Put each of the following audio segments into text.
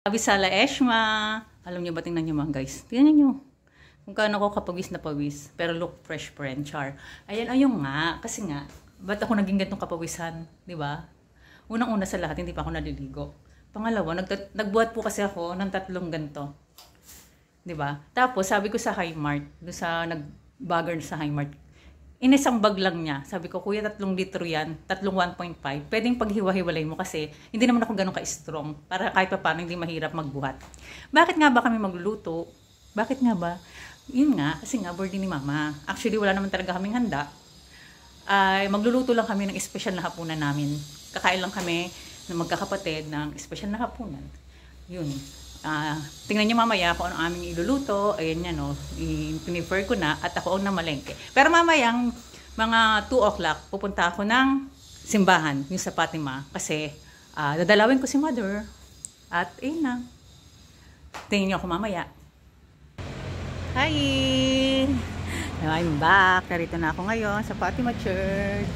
Abisala Eshma. Alam niyo ba, tingnan niyo mga guys. Tingnan niyo. Kung kaano ako kapawis na pawis. Pero look fresh pa rin, char. Ayan, ayun nga. Kasi nga, ba't ako naging ganitong kapawisan? Diba? Unang-una sa lahat, hindi pa ako naliligo. Pangalawa, nagbuhat po kasi ako ng 3 ganito. Diba? Tapos, sabi ko sa Highmart, doon sa nag-bagger sa Highmart, inisang bag lang niya. Sabi ko, kuya, 3 litro yan, 1.5. Pwedeng paghiwa-hiwalay mo kasi hindi naman ako ganun ka-strong. Para kahit pa paano hindi mahirap magbuhat. Bakit nga ba kami magluluto? Bakit nga ba? Yun nga, kasi nga, birthday ni mama. Actually, wala naman talaga kaming handa. Magluluto lang kami ng espesyal na hapunan namin. Kakain lang kami ng magkakapatid ng espesyal na hapunan. Yun. Tingnan niyo mamaya kung ano aming iluluto. Ayan yan, no. I-prefer ko na at ako ang namalengke. Pero mamayang mga 2 o'clock, pupunta ako ng simbahan, yung sa Fatima. Kasi dadalawin ko si mother. At ayun na. Tingnan niyo ako mamaya. Hi! Now I'm back. Narito na ako ngayon sa Fatima Church.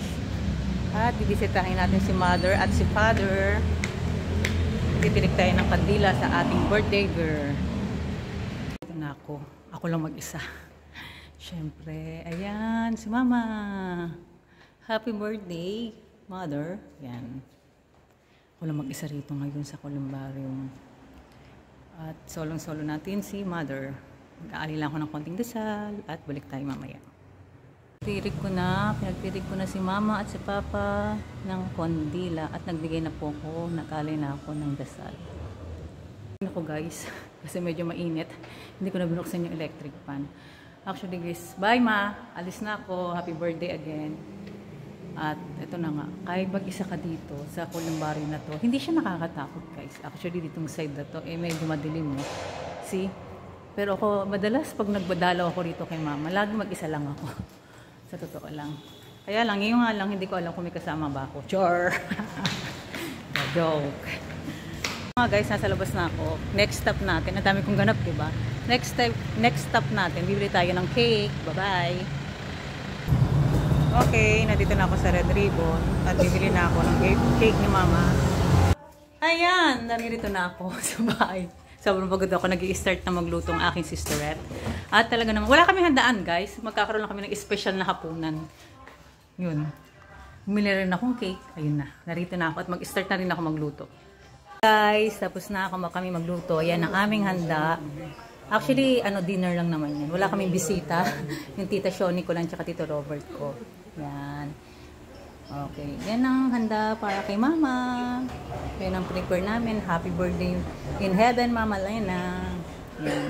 At bibisitahin natin si mother at si father. Titirik tayo ng kandila sa ating birthday girl. Ito na ako. Ako lang mag-isa. Siyempre, ayan, si mama. Happy birthday, mother. Ayan. Ako lang mag-isa rito ngayon sa Columbarium. At solong-solo natin si mother. Mag-aali lang ako ng konting dasal at balik tayo mamaya. Pinagtirik ko na si mama at si papa ng kondila at nagbigay na po ako, nakali na ako ng dasal. Ako guys, kasi medyo mainit, hindi ko na binuksan yung electric fan. Actually guys, bye ma, alis na ako, happy birthday again. At ito na nga, kahit mag-isa ka dito sa Columbarium na to, hindi siya nakakatakot guys. Actually ditong side na to, medyo madilim mo. See? Pero ako, madalas pag nagbadalaw ako rito kay mama, lagi mag-isa lang ako. Sa totoo lang. Kaya lang, ngayon nga lang, hindi ko alam kung may kasama ba ako. Chor! Joke. Mga guys, nasa labas na ako. Next stop natin. Ang dami kong ganap, diba? Next stop natin. Bibili tayo ng cake. Bye-bye! Okay, nandito na ako sa Red Ribbon. At bibili na ako ng cake ni mama. Ayan! Naririto na ako sa bahay. Sobrang pagod ako, nag-i-start na magluto ang aking sisterette. At talaga naman, wala kami handaan guys. Magkakaroon lang kami ng special na hapunan. Yun. Bumili rin akong cake. Ayun na. Narito na ako at mag-start na rin ako magluto. Guys, tapos na ako kami magluto. Ayan ang aming handa. Actually, dinner lang naman yan. Wala kaming bisita. Yung tita Shoni ko lang tsaka tito Robert ko. Yan. Okay. Yan ang handa para kay mama. Yan ang prepare namin. Happy birthday in heaven, Mama Lena. Yan.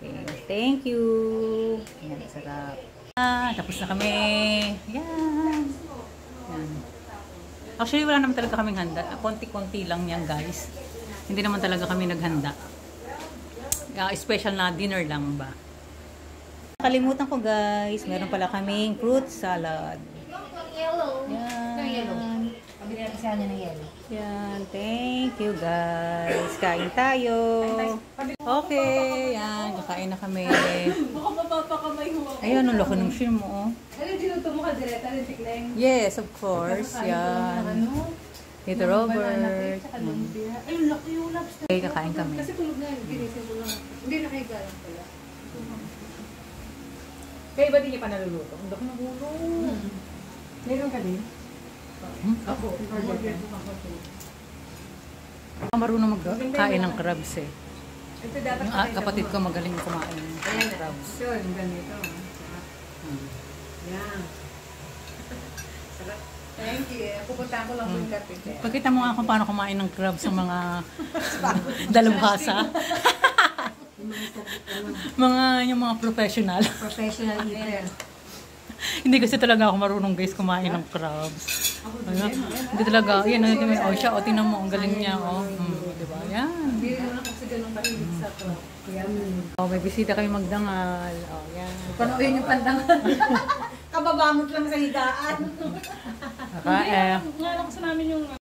Okay. Thank you. Yan, sarap. Tapos na kami. Yan. Yan. Actually, wala naman talaga kaming handa. Konti-konti lang yan, guys. Hindi naman talaga kami naghanda. Special na dinner lang ba. Nakalimutan ko, guys. Meron pala kaming fruit salad. Yellow. Yan. Pabili natin sa kanya ng yellow. Yan. Thank you, guys. Kain tayo. Okay. Yan. Kakain na kami. Baka mapapakamay mo. Ayun, ang laki ng shrimp mo. Ano dinuto mo ka direta? Ano tikleng? Yes, of course. Yan. Tito Robert. Ay, laki yung lobster. Okay, kakain kami. Kasi tulog na yun. Ginising ko lang. Hindi nakahiga lang pala. Kaya ba di niya pa naluluto? Ang laki ng ulo. Meron ka din? Ako. Ako marunong magkain ng crabs eh. Ito dapat Yung kapatid ko magaling kumain ng crabs. yun, ganito. Yan. Sarap. Thank you. Pupunta ko lang po yung kapit. Pagkita mo nga kung paano kumain ng crabs sa mga dalubhasa. yung mga professional. Professional eater. Hindi kasi talaga ako marunong guys kumain ng crabs. Hindi talaga. Yan, siya. O, tingnan mo. Ang galing niya. O. Diba? Yan. Hindi rin ako kasi ganun kahilig sa crab. O, may bisita kami magdangal. O, yan. Panuhin yung pandangan. Kababamot lang sa higaan. Kakain. Nga lang sa namin yung